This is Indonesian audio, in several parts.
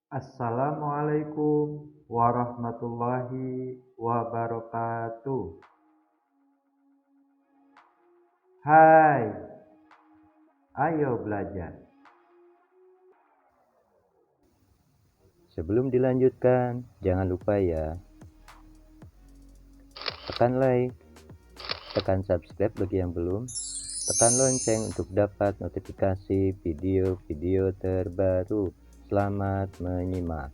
Assalamualaikum warahmatullahi wabarakatuh. Hai, ayo belajar. Sebelum dilanjutkan, jangan lupa ya, tekan like, tekan subscribe bagi yang belum, tekan lonceng untuk dapat notifikasi video-video terbaru. Selamat menyimak.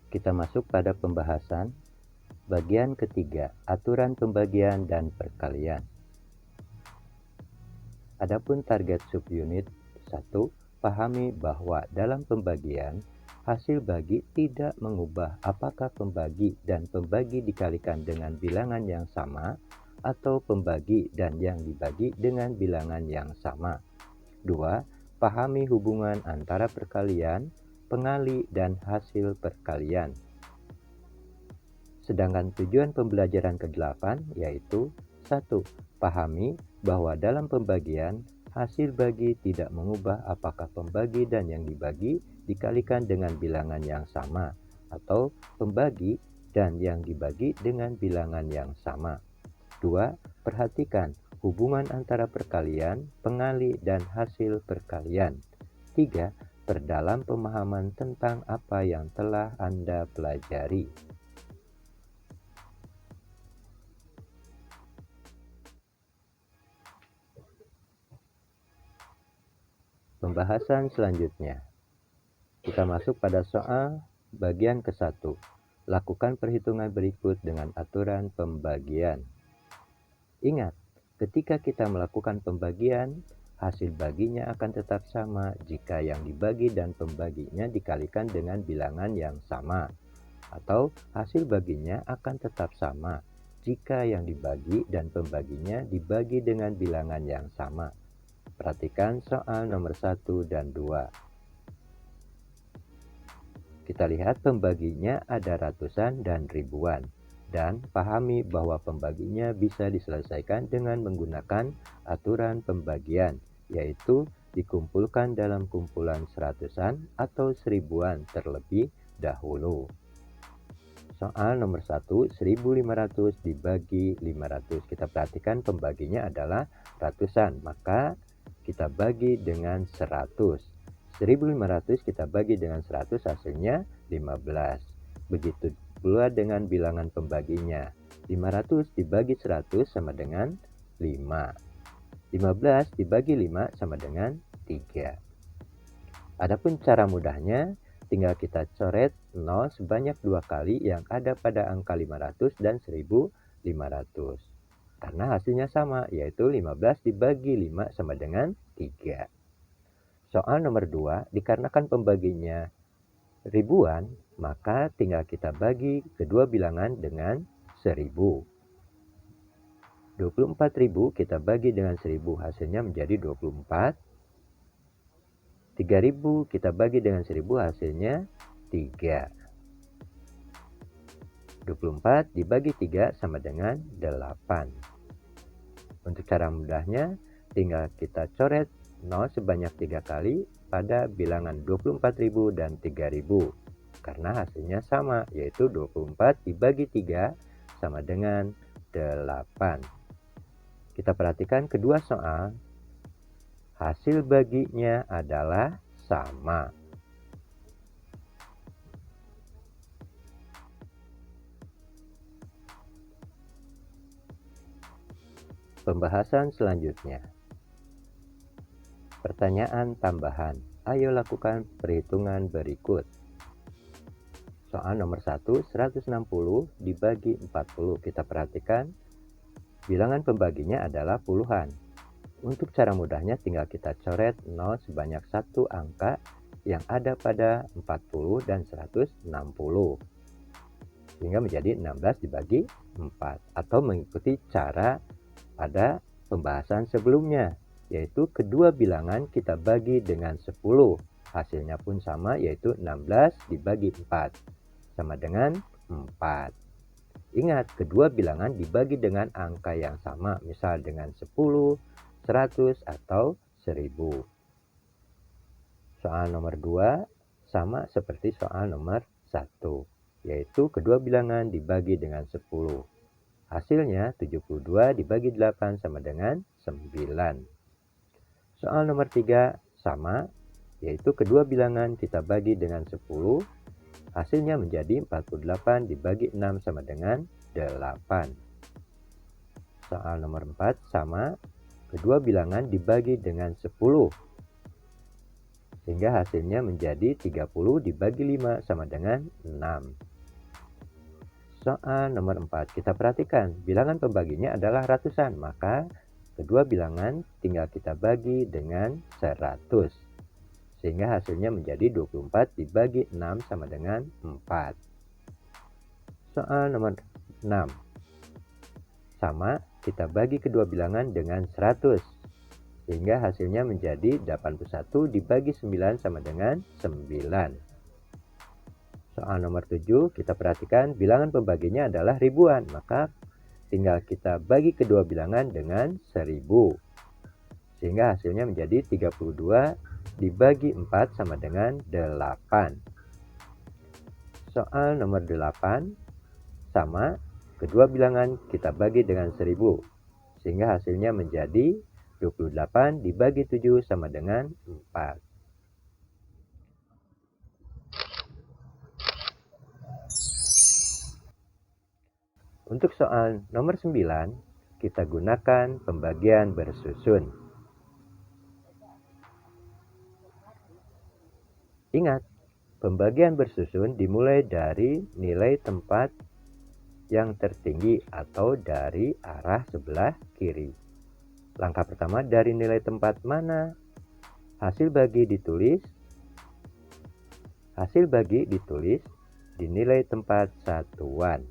Kita masuk pada pembahasan bagian ketiga, aturan pembagian dan perkalian. Adapun target subunit 1, pahami bahwa dalam pembagian, hasil bagi tidak mengubah apakah pembagi dan pembagi dikalikan dengan bilangan yang sama atau pembagi dan yang dibagi dengan bilangan yang sama. 2. Pahami hubungan antara perkalian, pengali, dan hasil perkalian. Sedangkan tujuan pembelajaran ke-8 yaitu 1. Pahami bahwa dalam pembagian, hasil bagi tidak mengubah apakah pembagi dan yang dibagi dikalikan dengan bilangan yang sama atau pembagi dan yang dibagi dengan bilangan yang sama. 2. Perhatikan hubungan antara perkalian, pengali, dan hasil perkalian. 3. Perdalam pemahaman tentang apa yang telah Anda pelajari. Pembahasan selanjutnya, kita masuk pada soal bagian ke-1. Lakukan perhitungan berikut dengan aturan pembagian. Ingat, ketika kita melakukan pembagian, hasil baginya akan tetap sama jika yang dibagi dan pembaginya dikalikan dengan bilangan yang sama, atau hasil baginya akan tetap sama jika yang dibagi dan pembaginya dibagi dengan bilangan yang sama. Perhatikan soal nomor 1 dan 2. Kita lihat pembaginya ada ratusan dan ribuan, dan pahami bahwa pembaginya bisa diselesaikan dengan menggunakan aturan pembagian, yaitu dikumpulkan dalam kumpulan seratusan atau seribuan terlebih dahulu. Soal nomor 1, 1500 dibagi 500. Kita perhatikan pembaginya adalah ratusan, maka kita bagi dengan 100. 1500 kita bagi dengan 100, hasilnya 15. Begitu pula dengan bilangan pembaginya. 500 dibagi 100 sama dengan 5. 15 dibagi 5 sama dengan 3. Adapun cara mudahnya, tinggal kita coret 0 sebanyak 2 kali yang ada pada angka 500 dan 1500. Karena hasilnya sama, yaitu 15 dibagi 5 sama dengan 3. Soal nomor 2, dikarenakan pembaginya ribuan, maka tinggal kita bagi kedua bilangan dengan 1000. 24.000 kita bagi dengan 1000, hasilnya menjadi 24. 3.000 kita bagi dengan 1000, hasilnya 3. 24 dibagi 3 sama dengan 8. Untuk cara mudahnya, tinggal kita coret 0 sebanyak 3 kali pada bilangan 24.000 dan 3.000. Karena hasilnya sama, yaitu 24 dibagi 3 sama dengan 8. Kita perhatikan kedua soal, hasil baginya adalah sama. Pembahasan selanjutnya. Pertanyaan tambahan. Ayo lakukan perhitungan berikut. Soal nomor 1, 160 dibagi 40. Kita perhatikan, bilangan pembaginya adalah puluhan. Untuk cara mudahnya tinggal kita coret 0 sebanyak satu angka yang ada pada 40 dan 160. Sehingga menjadi 16 dibagi 4. Atau mengikuti cara pada pembahasan sebelumnya, yaitu kedua bilangan kita bagi dengan 10. Hasilnya pun sama, yaitu 16 dibagi 4 sama dengan 4. Ingat, kedua bilangan dibagi dengan angka yang sama, misal dengan 10, 100 atau 1000. Soal nomor 2 sama seperti soal nomor 1, yaitu kedua bilangan dibagi dengan 10. Hasilnya 72 dibagi 8 sama dengan 9. Soal nomor 3 sama, yaitu kedua bilangan kita bagi dengan 10. Hasilnya menjadi 48 dibagi 6 sama dengan 8. Soal nomor 4 sama, kedua bilangan dibagi dengan 10. Sehingga hasilnya menjadi 30 dibagi 5 sama dengan 6. Soal nomor 4, kita perhatikan bilangan pembaginya adalah ratusan, maka kedua bilangan tinggal kita bagi dengan 100. Sehingga hasilnya menjadi 24 dibagi 6 sama dengan 4. Soal nomor 6. Sama, kita bagi kedua bilangan dengan 100. Sehingga hasilnya menjadi 81 dibagi 9 sama dengan 9. Soal nomor 7, kita perhatikan bilangan pembaginya adalah ribuan, maka tinggal kita bagi kedua bilangan dengan 1000. Sehingga hasilnya menjadi 32 dibagi 4 sama dengan 8. Soal nomor 8, sama, kedua bilangan kita bagi dengan 1000. Sehingga hasilnya menjadi 28 dibagi 7 sama dengan 4. Untuk soal nomor 9, kita gunakan pembagian bersusun. Ingat, pembagian bersusun dimulai dari nilai tempat yang tertinggi atau dari arah sebelah kiri. Langkah pertama, dari nilai tempat mana hasil bagi ditulis. Hasil bagi ditulis di nilai tempat satuan.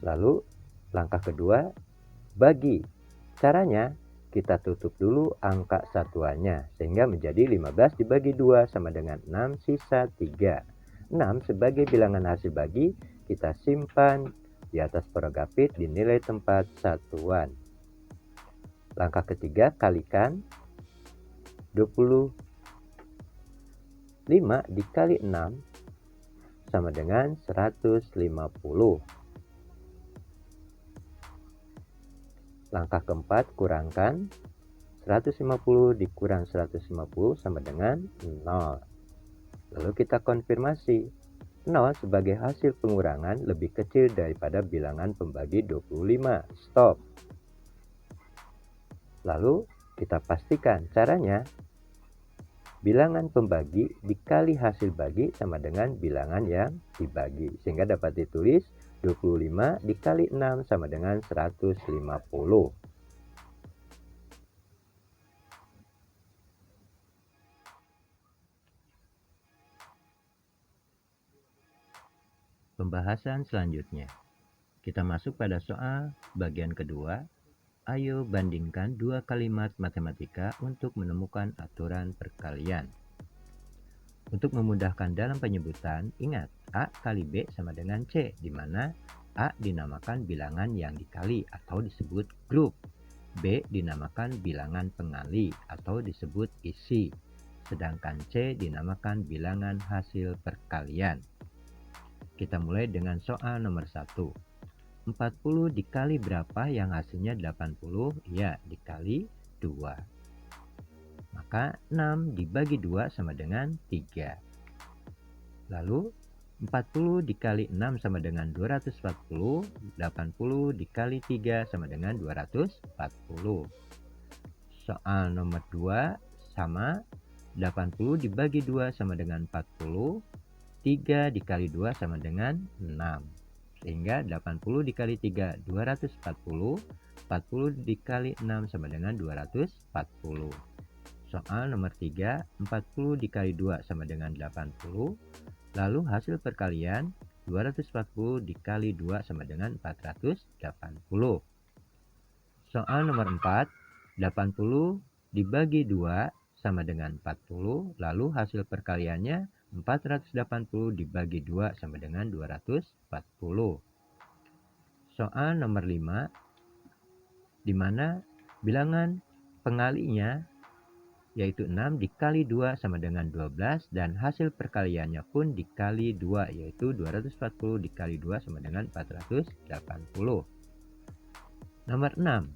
Lalu langkah kedua, bagi. Caranya kita tutup dulu angka satuannya sehingga menjadi 15 dibagi 2 sama dengan 6 sisa 3. 6 sebagai bilangan hasil bagi kita simpan di atas porogafit di nilai tempat satuan. Langkah ketiga, kalikan 25 dikali 6 sama dengan 150. Langkah keempat, kurangkan 150 dikurang 150 sama dengan 0. Lalu kita konfirmasi. 0 sebagai hasil pengurangan lebih kecil daripada bilangan pembagi 25. Stop. Lalu kita pastikan caranya. Bilangan pembagi dikali hasil bagi sama dengan bilangan yang dibagi. Sehingga dapat ditulis 25 dikali 6 sama dengan 150. Pembahasan selanjutnya. Kita masuk pada soal bagian kedua. Ayo bandingkan dua kalimat matematika untuk menemukan aturan perkalian. Untuk memudahkan dalam penyebutan, ingat A kali B sama dengan C, di mana A dinamakan bilangan yang dikali atau disebut grup. B dinamakan bilangan pengali atau disebut isi. Sedangkan C dinamakan bilangan hasil perkalian. Kita mulai dengan soal nomor 1. 40 dikali berapa yang hasilnya 80? Ya, dikali 2. Maka 6 dibagi 2 sama dengan 3. Lalu 40 dikali 6 sama dengan 240. 80 dikali 3 sama dengan 240. Soal nomor 2 sama. 80 dibagi 2 sama dengan 40. 3 dikali 2 sama dengan 6. Sehingga 80 dikali 3, 240. 40 dikali 6 sama dengan 240. Soal nomor 3, 40 dikali 2 sama dengan 80. Lalu hasil perkalian 240 dikali 2 sama dengan 480. Soal nomor 4, 80 dibagi 2 sama dengan 40. Lalu hasil perkaliannya 480 dibagi 2 sama dengan 240. soal nomor 5, di mana bilangan pengalinya yaitu 6 dikali 2 sama dengan 12 dan hasil perkaliannya pun dikali 2 yaitu 240 dikali 2 sama dengan 480. Nomor 6.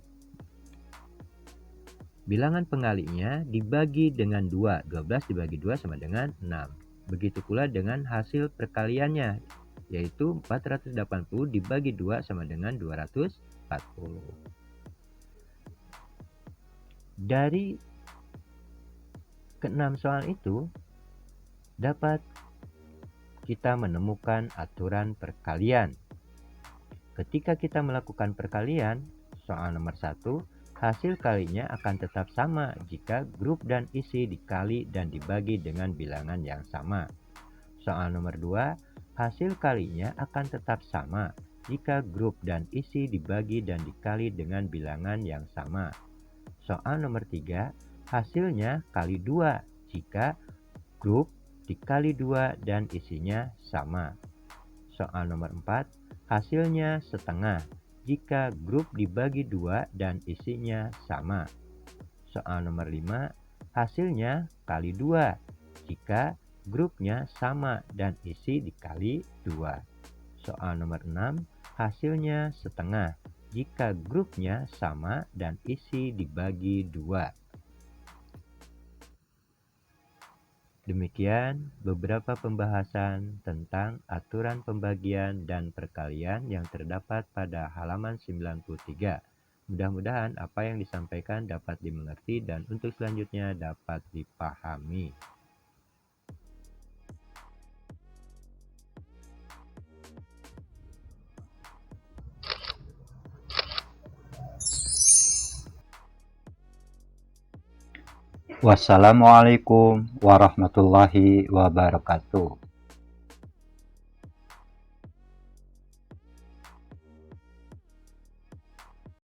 Bilangan pengalinya dibagi dengan 2. 12 dibagi 2 sama dengan 6. Begitu pula dengan hasil perkaliannya, yaitu 480 dibagi 2 sama dengan 240. Dari ke-6 soal itu, dapat kita menemukan aturan perkalian. Ketika kita melakukan perkalian, soal nomor 1, hasil kalinya akan tetap sama jika grup dan isi dikali dan dibagi dengan bilangan yang sama. Soal nomor 2, hasil kalinya akan tetap sama jika grup dan isi dibagi dan dikali dengan bilangan yang sama. Soal nomor 3, hasilnya kali 2 jika grup dikali 2 dan isinya sama. Soal nomor 4, hasilnya setengah jika grup dibagi 2 dan isinya sama. Soal nomor 5, hasilnya kali 2 jika grupnya sama dan isi dikali 2. Soal nomor 6, hasilnya setengah jika grupnya sama dan isi dibagi 2. Demikian beberapa pembahasan tentang aturan pembagian dan perkalian yang terdapat pada halaman 93. Mudah-mudahan apa yang disampaikan dapat dimengerti dan untuk selanjutnya dapat dipahami. Wassalamualaikum warahmatullahi wabarakatuh.